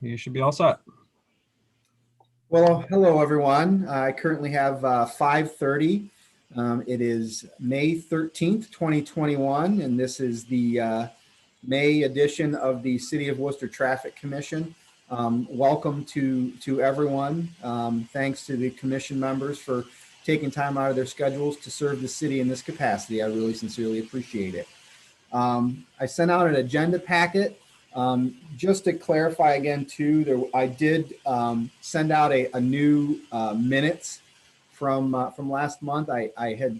You should be all set. Well, hello, everyone. I currently have 5:30. It is May 13th, 2021, and this is the May edition of the City of Worcester Traffic Commission. Welcome to everyone. Thanks to the commission members for taking time out of their schedules to serve the city in this capacity. I really sincerely appreciate it. I sent out an agenda packet. Just to clarify again, too, I did send out a new minutes from last month. I had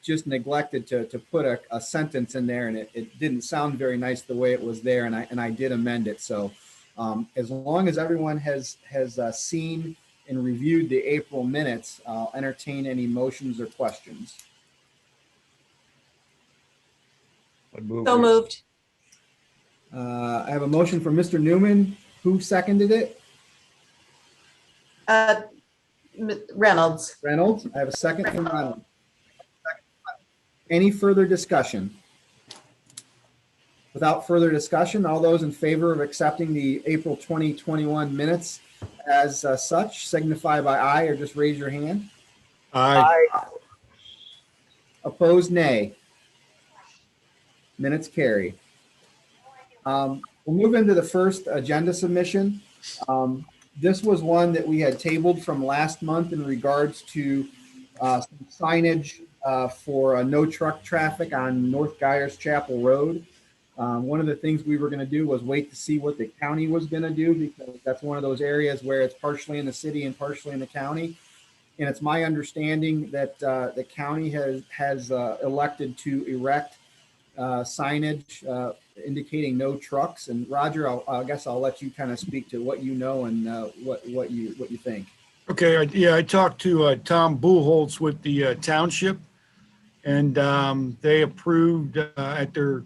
just neglected to put a sentence in there, and it didn't sound very nice the way it was there, and I did amend it. So as long as everyone has seen and reviewed the April minutes, I'll entertain any motions or questions. So moved. I have a motion from Mr. Newman. Who seconded it? Reynolds. Reynolds. I have a second from Reynolds. Any further discussion? Without further discussion, all those in favor of accepting the April 2021 minutes as such signify by aye or just raise your hand. Aye. Opposed, nay. Minutes carry. We'll move into the first agenda submission. This was one that we had tabled from last month in regards to some signage for no truck traffic on North Gyers Chapel Road. One of the things we were going to do was wait to see what the county was going to do, because that's one of those areas where it's partially in the city and partially in the county. And it's my understanding that the county has elected to erect signage indicating no trucks. And Roger, I guess I'll let you kind of speak to what you know and what you think. Okay. Yeah, I talked to Tom Buchholz with the township, and they approved at their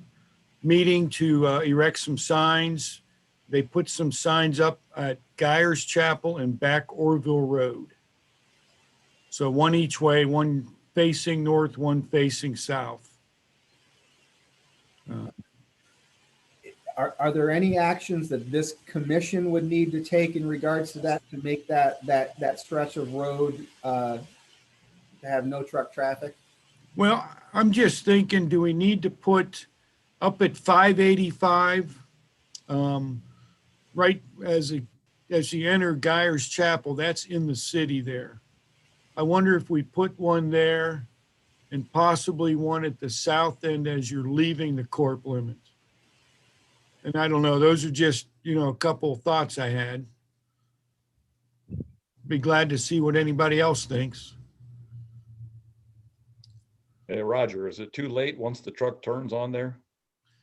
meeting to erect some signs. They put some signs up at Gyers Chapel and back Orville Road. So one each way, one facing north, one facing south. Are there any actions that this commission would need to take in regards to that, to make that stretch of road to have no truck traffic? Well, I'm just thinking, do we need to put up at 585, right as you enter Gyers Chapel? That's in the city there. I wonder if we put one there and possibly one at the south end as you're leaving the corp limits. And I don't know, those are just, a couple of thoughts I had. Be glad to see what anybody else thinks. Hey, Roger, is it too late once the truck turns on there?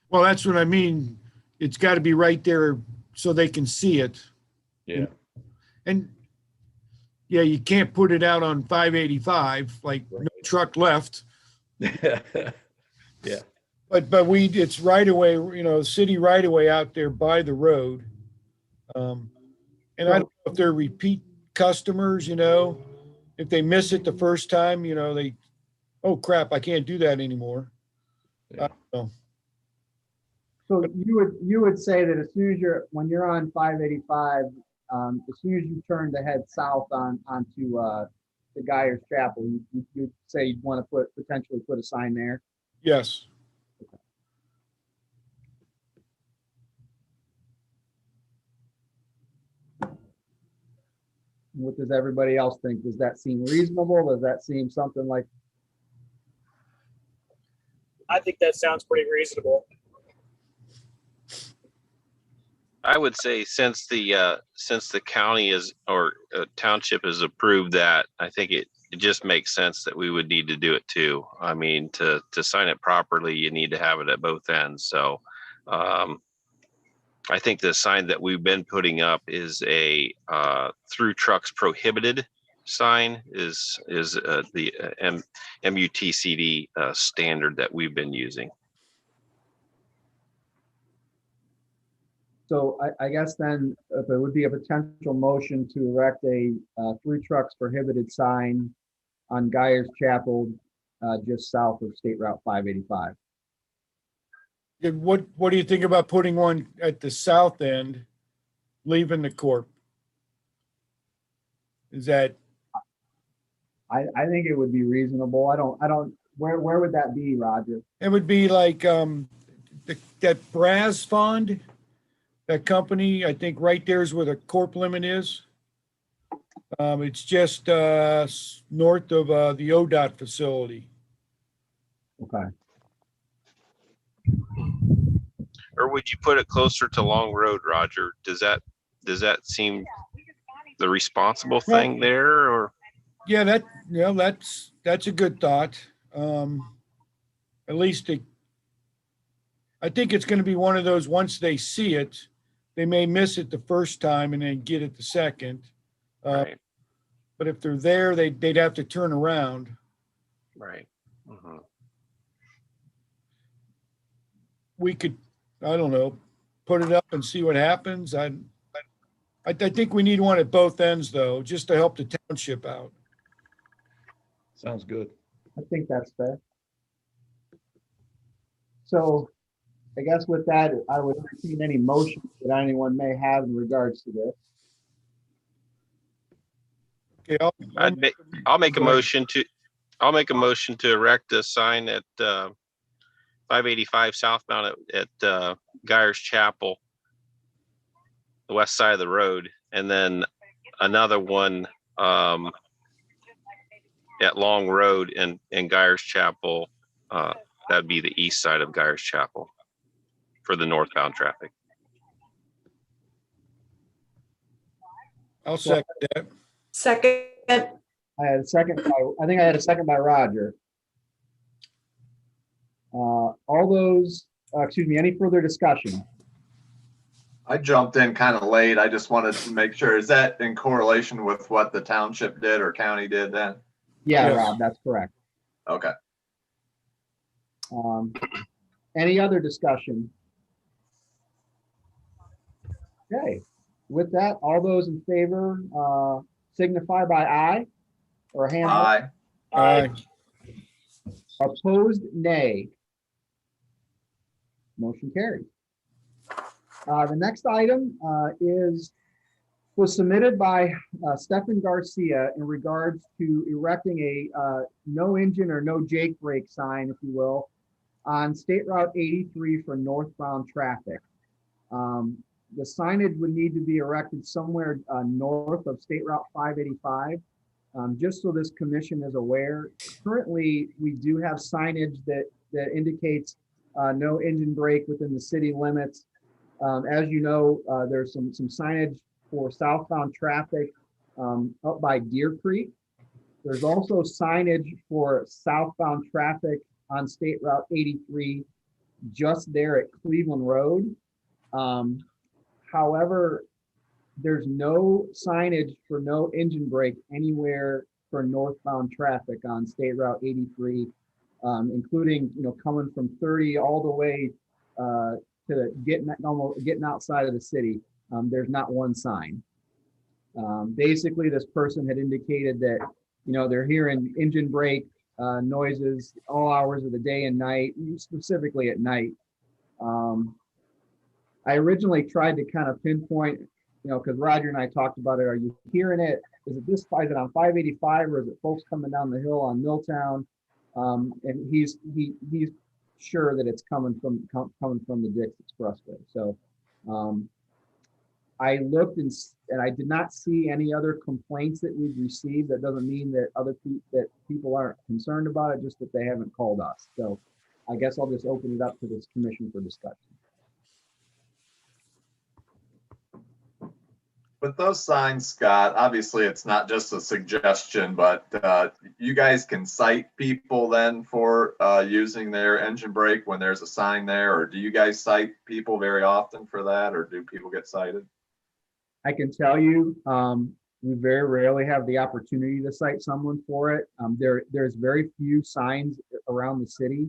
Well, that's what I mean. It's got to be right there so they can see it. Yeah. And yeah, you can't put it out on 585, like no truck left. Yeah. But it's right away, city right away out there by the road. And I don't know if they're repeat customers, if they miss it the first time, oh crap, I can't do that anymore. Yeah. I don't know. So you would say that as soon as when you're on 585, as soon as you turn to head south onto the Gyers Chapel, you'd say you'd want to potentially put a sign there? Yes. What does everybody else think? Does that seem reasonable? Does that seem something like? I think that sounds pretty reasonable. I would say since the county is or township has approved that, I think it just makes sense that we would need to do it too. I mean, to sign it properly, you need to have it at both ends. So I think the sign that we've been putting up is a through trucks prohibited sign, is the MUTCD standard that we've been using. So I guess then if there would be a potential motion to erect a through trucks prohibited sign on Gyers Chapel, just south of State Route 585. What do you think about putting one at the south end leaving the corp. Is that, I think it would be reasonable. I don't, where would that be, Roger? it would be like, that Brass Fund, that company, I think right there's where the corp limit is. It's just, north of, the ODOT facility. Okay. Or would you put it closer to Long Road, Roger? Does that seem the responsible thing there, or? Yeah, that's a good thought. At least I think it's gonna be one of those, once they see it, they may miss it the first time and then get it the second. Right, But if they're there, they'd have to turn around. right. Mhm. We could, I don't know, put it up and see what happens. I think we need one at both ends though, just to help the township out. Sounds good. I think that's fair. So I guess with that, I would entertain any motions that anyone may have in regards to this. Okay, I'll make a motion to erect a sign at 585 southbound at Guyers Chapel, the west side of the road, and then another one at Long Road in Guyers Chapel. That'd be the east side of Guyers Chapel for the northbound traffic. I'll second that. Second. I had a second, I think I had a second by Roger. All those, excuse me, any further discussion? I jumped in kind of late. I just wanted to make sure, is that in correlation with what the township did or county did then? Yeah, Yes. Rob, that's correct. Okay. Any other discussion? Okay, with that, all those in favor signify by aye or hand up. Aye. Aye. Opposed, nay. Motion carried. The next item was submitted by Stefan Garcia in regards to erecting a no engine or no Jake brake sign, if you will, on State Route 83 for northbound traffic. The signage would need to be erected somewhere north of State Route 585. Just so this commission is aware, currently we do have signage that indicates no engine brake within the city limits. As you know, there's some signage for southbound traffic up by Deer Creek. There's also signage for southbound traffic on State Route 83 just there at Cleveland Road. However, there's no signage for no engine brake anywhere for northbound traffic on State Route 83, including, coming from 30 all the way to getting outside of the city. There's not one sign. Basically, this person had indicated that, they're hearing engine brake noises all hours of the day and night, specifically at night. I originally tried to kind of pinpoint, because Roger and I talked about it. Are you hearing it? Is it on 585 or is it folks coming down the hill on Milltown? And he's sure that it's coming from the Dix Expressway. So I looked and I did not see any other complaints that we've received. That doesn't mean that people aren't concerned about it, just that they haven't called us. So I guess I'll just open it up to this commission for discussion. With those signs, Scott, obviously it's not just a suggestion, but you guys can cite people then for using their engine brake when there's a sign there, or do you guys cite people very often for that, or do people get cited? I can tell you, we very rarely have the opportunity to cite someone for it. There's very few signs around the city.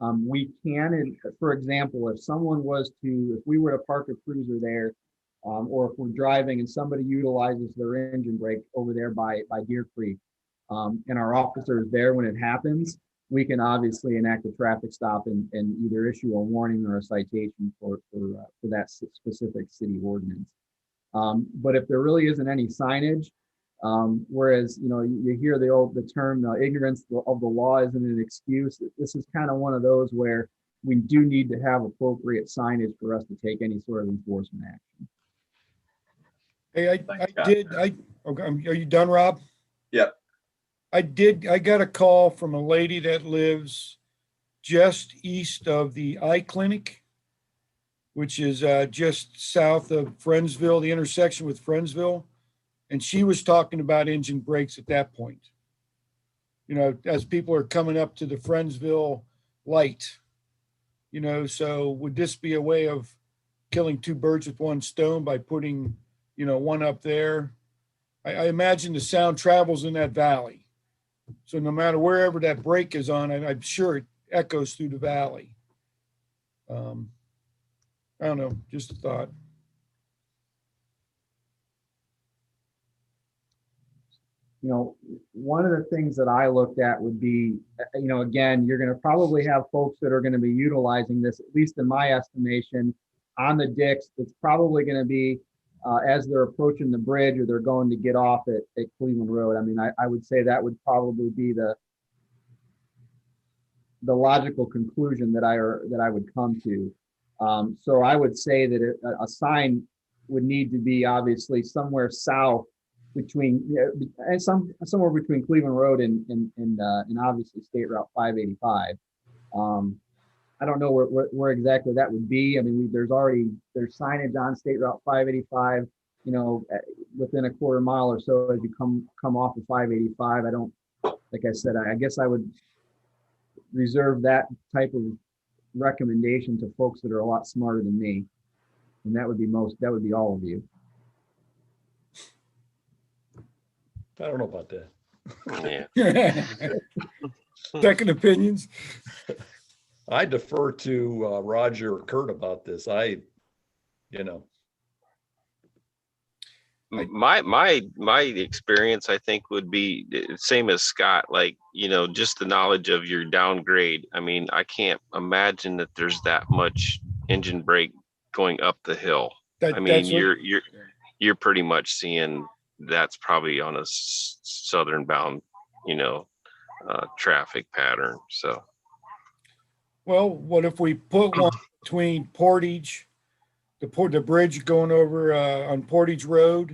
We can, and for example, if we were to park a cruiser there, or if we're driving and somebody utilizes their engine brake over there by Deer Creek, and our officer is there when it happens, we can obviously enact a traffic stop and either issue a warning or a citation for that specific city ordinance. But if there really isn't any signage, whereas, you hear the term ignorance of the law isn't an excuse. This is kind of one of those where we do need to have appropriate signage for us to take any sort of enforcement action. Hey, Thanks, Scott. okay, are you done, Rob? Yep. I got a call from a lady that lives just east of the eye clinic, which is just south of Friendsville, the intersection with Friendsville. And she was talking about engine brakes at that point. As people are coming up to the Friendsville light, so would this be a way of killing two birds with one stone by putting, one up there? I imagine the sound travels in that valley. So no matter wherever that brake is on, I'm sure it echoes through the valley. I don't know, just a thought. One of the things that I looked at would be, again, you're going to probably have folks that are going to be utilizing this, at least in my estimation, on the Dix. It's probably going to be as they're approaching the bridge or they're going to get off at Cleveland Road. I mean, I would say that would probably be the logical conclusion that I would come to. So I would say that a sign would need to be obviously somewhere south between and somewhere between Cleveland Road and obviously State Route 585. I don't know where exactly that would be. I mean, there's signage on State Route 585, within a quarter mile or so as you come off of 585. Like I said, I guess I would reserve that type of recommendation to folks that are a lot smarter than me. And that would be all of you. I don't know about that. Yeah. Second opinions. I defer to Roger or Kurt about this. My experience, I think, would be same as Scott, like, just the knowledge of your downgrade. I mean, I can't imagine that there's that much engine brake going up the hill. I mean, you're pretty much seeing that's probably on a southern bound, traffic pattern. So, well, what if we put one between Portage, the bridge going over on Portage Road,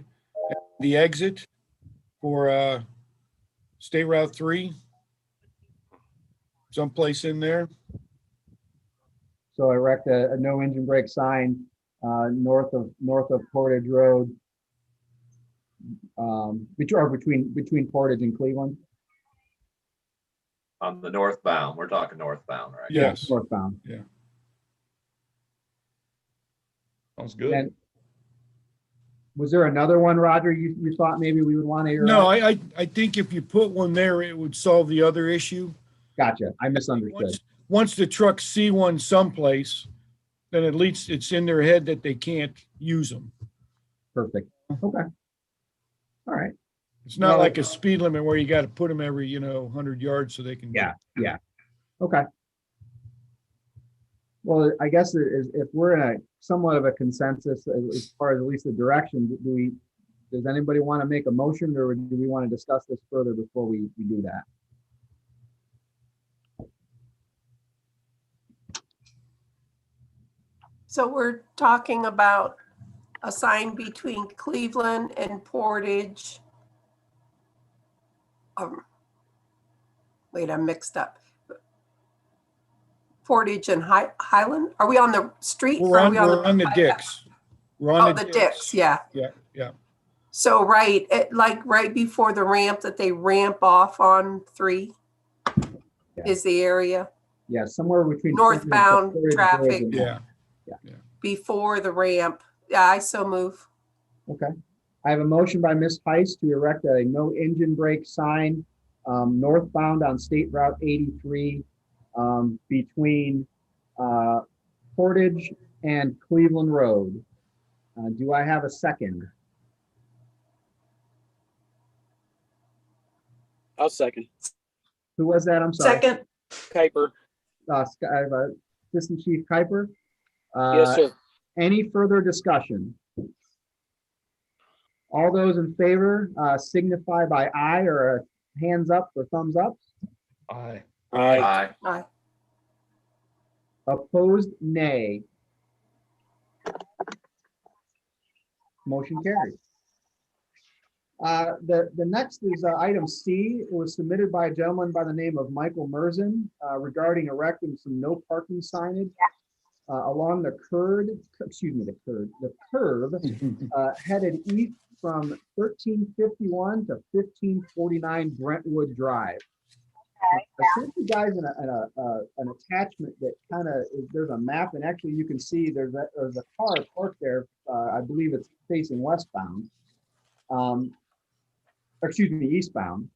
and the exit for State Route 3, someplace in there? So I erect a no engine brake sign north of Portage Road, between Portage and Cleveland. On the northbound, we're talking northbound, right? Yes. Northbound. Sounds good. And was there another one, Roger, you thought maybe we would want to? No, I think if you put one there, it would solve the other issue. Gotcha. I misunderstood. Once the trucks see one someplace, then at least it's in their head that they can't use them. Perfect. Okay. All right. It's not like a speed limit where you got to put them every, 100 yards so they can. Yeah. Okay. Well, I guess if we're in a somewhat of a consensus as far as at least the direction, does anybody want to make a motion, or do we want to discuss this further before we do that? So we're talking about a sign between Cleveland and Portage. Wait, I'm mixed up. Portage and Highland? Are we on the street? We're on the Dix. We're on the Dix, yeah. Yeah. So right before the ramp that they ramp off on 3 is the area. Yeah, somewhere between northbound traffic. Yeah. Before the ramp. Yeah, I so move. Okay. I have a motion by Ms. Heiss to erect a no engine brake sign northbound on State Route 83 between Portage and Cleveland Road. Do I have a second? I'll second. Who was that? I'm sorry. Second. Kuiper. Assistant Chief Kuiper. Yes, sir. Any further discussion? All those in favor signify by aye or a hands up or thumbs up. Aye. Aye. Aye. Opposed, nay. Motion carries. The next is item C. It was submitted by a gentleman by the name of Michael Merzen regarding erecting some no parking signage along the curve headed east from 1351 to 1549 Brentwood Drive. I sent you guys an attachment that kind of, there's a map, and actually you can see there's a car parked there. I believe it's facing westbound. Excuse me, eastbound.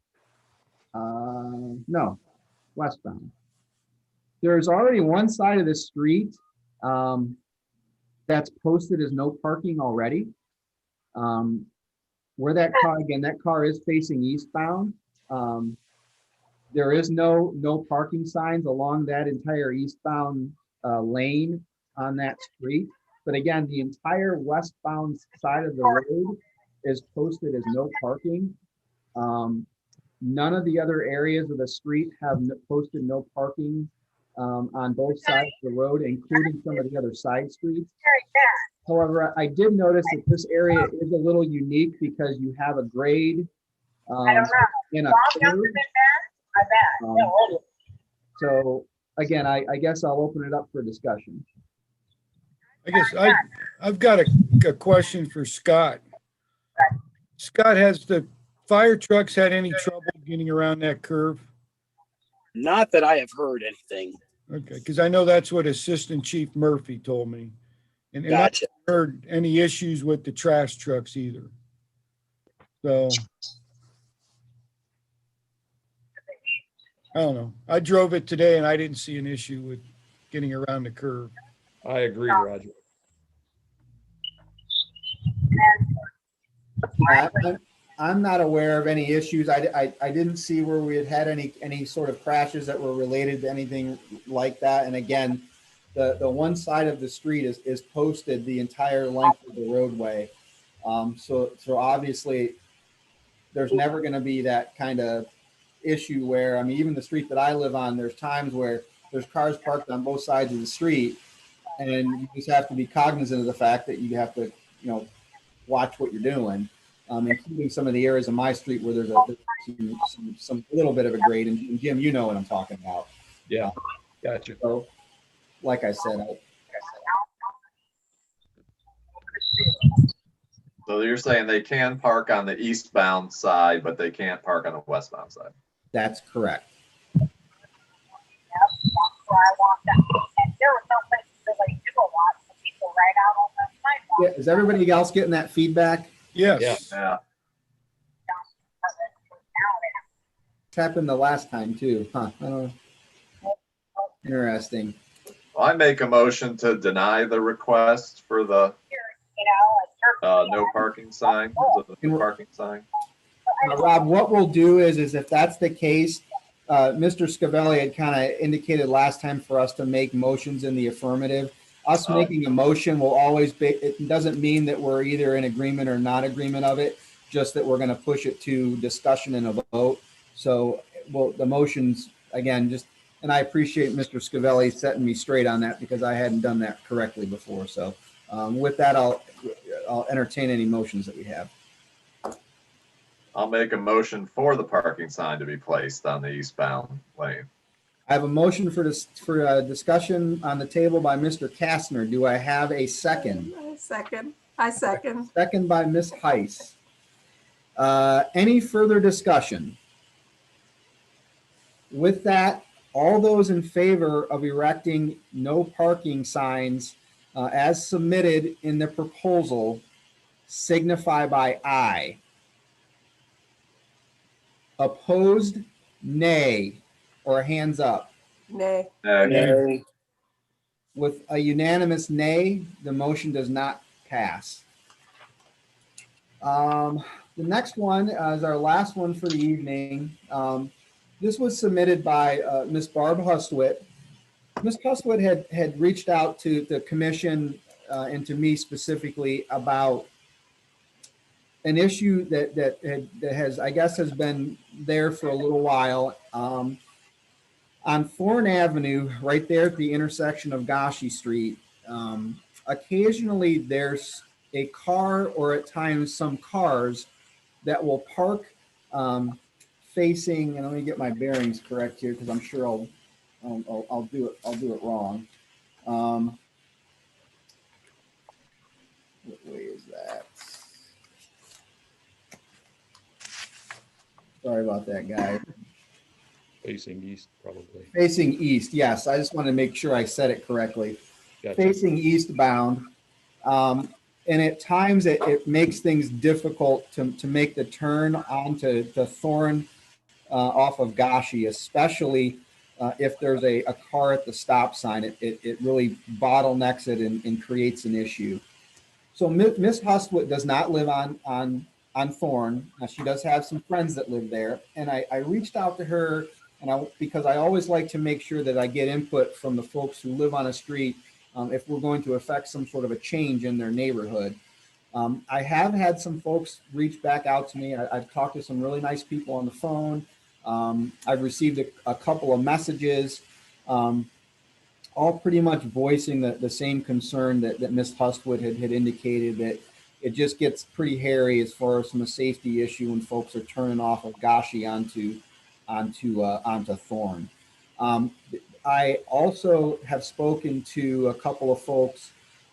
No, westbound. There's already one side of the street that's posted as no parking already. Where that car is facing eastbound. There is no parking signs along that entire eastbound lane on that street. But again, the entire westbound side of the road is posted as no parking. None of the other areas of the street have posted no parking on both sides of the road, including some of the other side streets. However, I did notice that this area is a little unique because you have a grade in a curve. So again, I guess I'll open it up for discussion. I guess I've got a question for Scott. Scott, has the fire trucks had any trouble getting around that curve? Not that I have heard anything. Okay, because I know that's what Assistant Chief Murphy told me. And I Gotcha. haven't heard any issues with the trash trucks either. So I don't know. I drove it today and I didn't see an issue with getting around the curve. I agree, Roger. I'm not aware of any issues. I didn't see where we had any sort of crashes that were related to anything like that. And again, the one side of the street is posted the entire length of the roadway. So obviously there's never going to be that kind of issue where, I mean, even the street that I live on, there's times where there's cars parked on both sides of the street, and you just have to be cognizant of the fact that you have to, watch what you're doing, including some of the areas of my street where there's some little bit of a grade. And Jim, you know what I'm talking about. Yeah, gotcha. So, like I said, So you're saying they can park on the eastbound side, but they can't park on the westbound side? that's correct. Yeah, is everybody else getting that feedback? Yes. Yeah. It's happened the last time too, huh? Interesting. Well, I make a motion to deny the request for the no parking sign, the no parking sign. Rob, what we'll do is if that's the case, Mr. Scavelli had kind of indicated last time for us to make motions in the affirmative. Us making a motion will always be, it doesn't mean that we're either in agreement or not agreement of it, just that we're going to push it to discussion and a vote. So, well, the motions, again, and I appreciate Mr. Scavelli setting me straight on that because I hadn't done that correctly before. So with that, I'll entertain any motions that we have. I'll make a motion for the parking sign to be placed on the eastbound lane. I have a motion for discussion on the table by Mr. Kastner. Do I have a second? I second. Second by Ms. Heiss. Any further discussion? With that, all those in favor of erecting no parking signs as submitted in the proposal signify by aye. Opposed, nay, or hands up. Nay. With a unanimous nay, the motion does not pass. The next one is our last one for the evening. This was submitted by Ms. Barb Hustwit. Ms. Hustwit had reached out to the commission and to me specifically about an issue that has, I guess, has been there for a little while. On Thorn Avenue, right there at the intersection of Gashi Street, occasionally there's a car or at times some cars that will park facing, and let me get my bearings correct here because I'm sure I'll do it wrong. What way is that? Sorry about that, guys. Facing east, probably. Facing east, yes. I just want to make sure I said it correctly. Gotcha. Facing eastbound. And at times it makes things difficult to make the turn onto the Thorn off of Gashi, especially if there's a car at the stop sign. It really bottlenecks it and creates an issue. So Miss Hustwood does not live on Thorn. She does have some friends that live there. And I reached out to her because I always like to make sure that I get input from the folks who live on a street if we're going to affect some sort of a change in their neighborhood. I have had some folks reach back out to me. I've talked to some really nice people on the phone. I've received a couple of messages, all pretty much voicing the same concern that Ms. Hustwood had indicated, that it just gets pretty hairy as far as from a safety issue when folks are turning off of Gashi onto Thorn. I also have spoken to a couple of folks.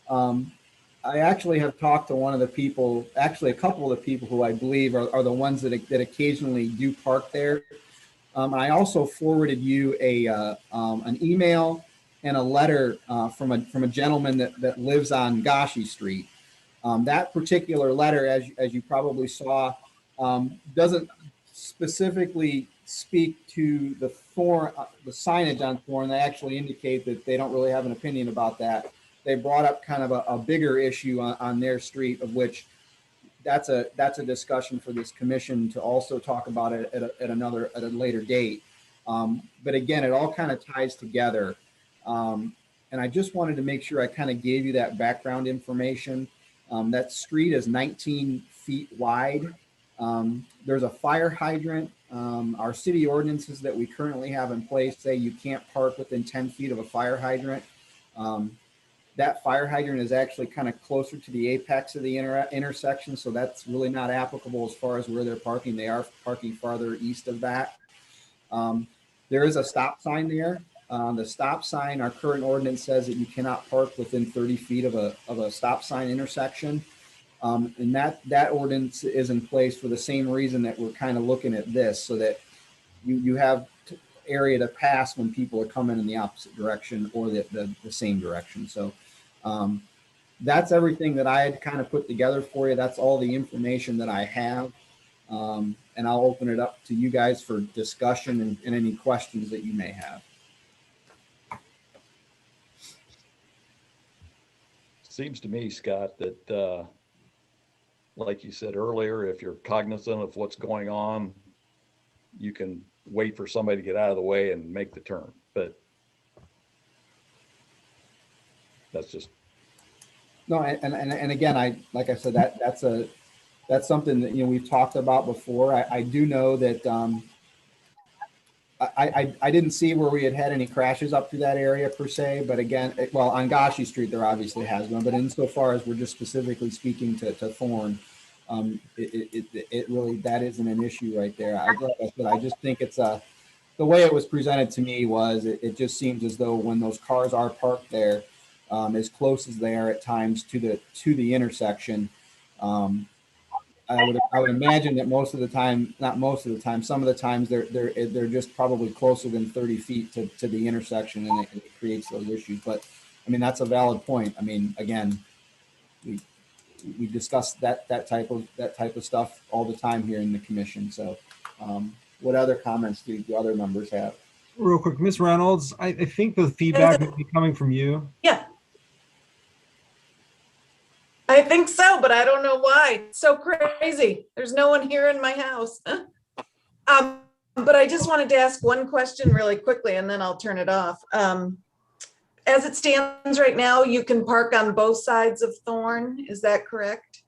I actually have talked to one of the people, actually a couple of the people who I believe are the ones that occasionally do park there. I also forwarded you an email and a letter from a gentleman that lives on Gashi Street. That particular letter, as you probably saw, doesn't specifically speak to the signage on Thorn. They actually indicate that they don't really have an opinion about that. They brought up kind of a bigger issue on their street, of which that's a discussion for this commission to also talk about it at a later date. But again, it all kind of ties together. And I just wanted to make sure I kind of gave you that background information. That street is 19 feet wide. There's a fire hydrant. Our city ordinances that we currently have in place say you can't park within 10 feet of a fire hydrant. That fire hydrant is actually kind of closer to the apex of the intersection, so that's really not applicable as far as where they're parking. They are parking farther east of that. There is a stop sign there. The stop sign, our current ordinance says that you cannot park within 30 feet of a stop sign intersection. And that ordinance is in place for the same reason that we're kind of looking at this, so that you have area to pass when people are coming in the opposite direction or the same direction. So that's everything that I had kind of put together for you. That's all the information that I have. And I'll open it up to you guys for discussion and any questions that you may have. Seems to me, Scott, that like you said earlier, if you're cognizant of what's going on, you can wait for somebody to get out of the way and make the turn. But that's just. No, and again, like I said, that's something that, we've talked about before. I do know that I didn't see where we had any crashes up through that area per se, but again, on Gashi Street there obviously has one, but insofar as we're just specifically speaking to Thorn, it really, that isn't an issue right there. I just think it's the way it was presented to me was it just seems as though when those cars are parked there, as close as they are at times to the intersection, I would imagine that most of the time, not most of the time, some of the times they're just probably closer than 30 feet to the intersection, and it creates those issues. But I mean, that's a valid point. I mean, again, we discuss that type of stuff all the time here in the commission. So what other comments do other members have? Real quick, Ms. Reynolds, I think the feedback would be coming from you. Yeah. I think so, but I don't know why. It's so crazy. There's no one here in my house. But I just wanted to ask one question really quickly, and then I'll turn it off. As it stands right now, you can park on both sides of Thorn. Is that correct?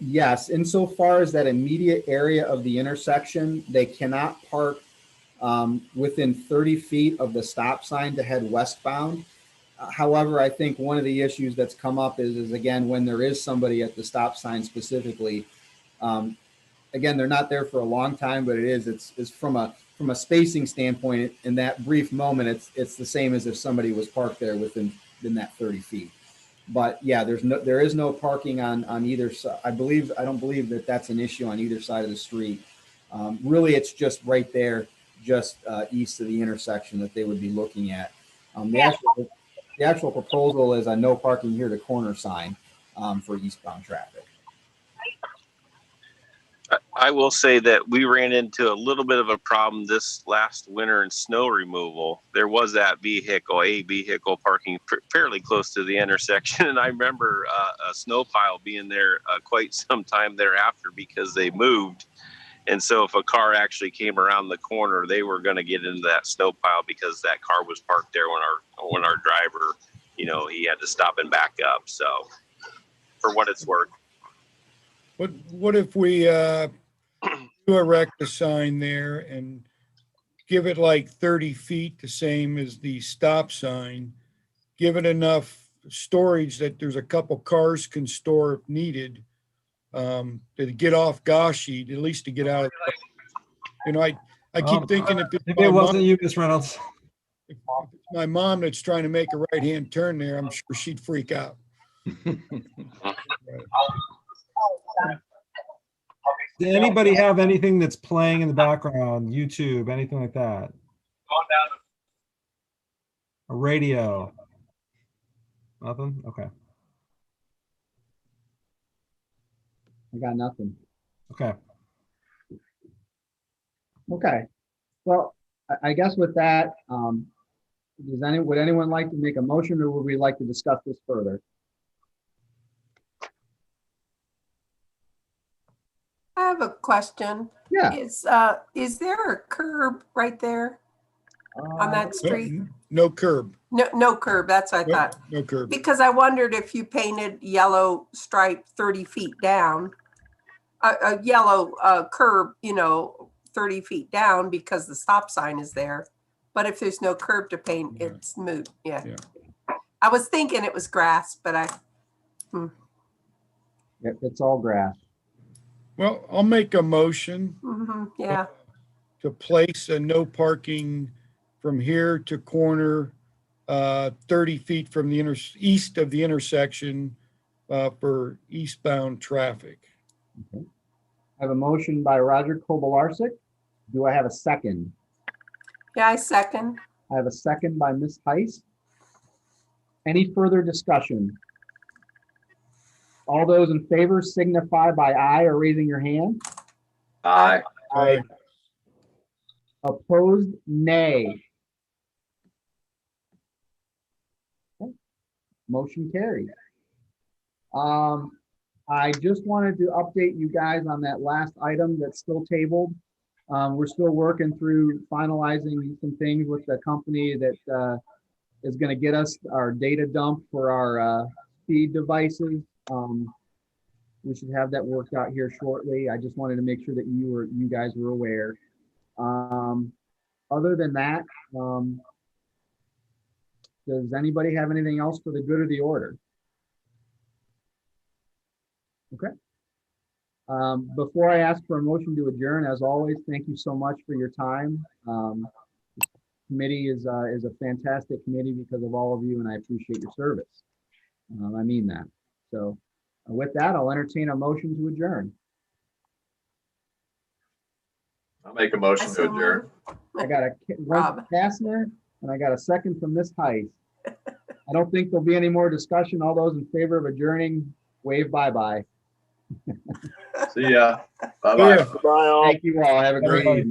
Yes, insofar as that immediate area of the intersection, they cannot park within 30 feet of the stop sign to head westbound. However, I think one of the issues that's come up is again, when there is somebody at the stop sign specifically, again, they're not there for a long time, but it's from a spacing standpoint, in that brief moment, it's the same as if somebody was parked there within that 30 feet. But yeah, there is no parking on either side. I don't believe that that's an issue on either side of the street. Really, it's just right there, just east of the intersection that they would be looking at. The actual proposal is a no parking here to corner sign for eastbound traffic. I will say that we ran into a little bit of a problem this last winter in snow removal. There was a vehicle parking fairly close to the intersection. And I remember a snow pile being there quite some time thereafter because they moved. And so if a car actually came around the corner, they were going to get into that snow pile because that car was parked there when our driver, he had to stop and back up. So for what it's worth. What if we do erect a sign there and give it like 30 feet, the same as the stop sign, give it enough storage that there's a couple cars can store if needed, to get off Goshi, at least to get out of I keep thinking if It wasn't you, Miss Reynolds. if it's my mom that's trying to make a right-hand turn there, I'm sure she'd freak out. Does anybody have anything that's playing in the background? YouTube, anything like that? A radio? Nothing? Okay. I got nothing. Okay. Okay. Well, I guess with that, would anyone like to make a motion, or would we like to discuss this further? I have a question. Yeah. Is there a curb right there on that street? No curb. No curb, that's what I thought. No curb. Because I wondered if you painted yellow stripe 30 feet down, a yellow curb, 30 feet down because the stop sign is there. But if there's no curb to paint, it's moot. Yeah. I was thinking it was grass, but It's all grass. Well, I'll make a motion yeah. to place a no parking from here to corner 30 feet from the east of the intersection for eastbound traffic. Okay. I have a motion by Roger Kobelarsek. Do I have a second? Yeah, I second. I have a second by Ms. Heiss. Any further discussion? All those in favor signify by aye or raising your hand. Aye. Aye. Opposed, nay. Okay. Motion carried. I just wanted to update you guys on that last item that's still tabled. We're still working through finalizing some things with the company that is going to get us our data dump for our speed devices. We should have that worked out here shortly. I just wanted to make sure that you guys were aware. Other than that, does anybody have anything else for the good of the order? Okay. Before I ask for a motion to adjourn, as always, thank you so much for your time. This committee is a fantastic committee because of all of you, and I appreciate your service. I mean that. So with that, I'll entertain a motion to adjourn. I'll make a motion to adjourn. I got a one Kastner, and I got a second from Ms. Heiss. I don't think there'll be any more discussion. All those in favor of adjourning, wave bye-bye. See ya. Bye-bye. Bye all. Thank you all. Have a great evening.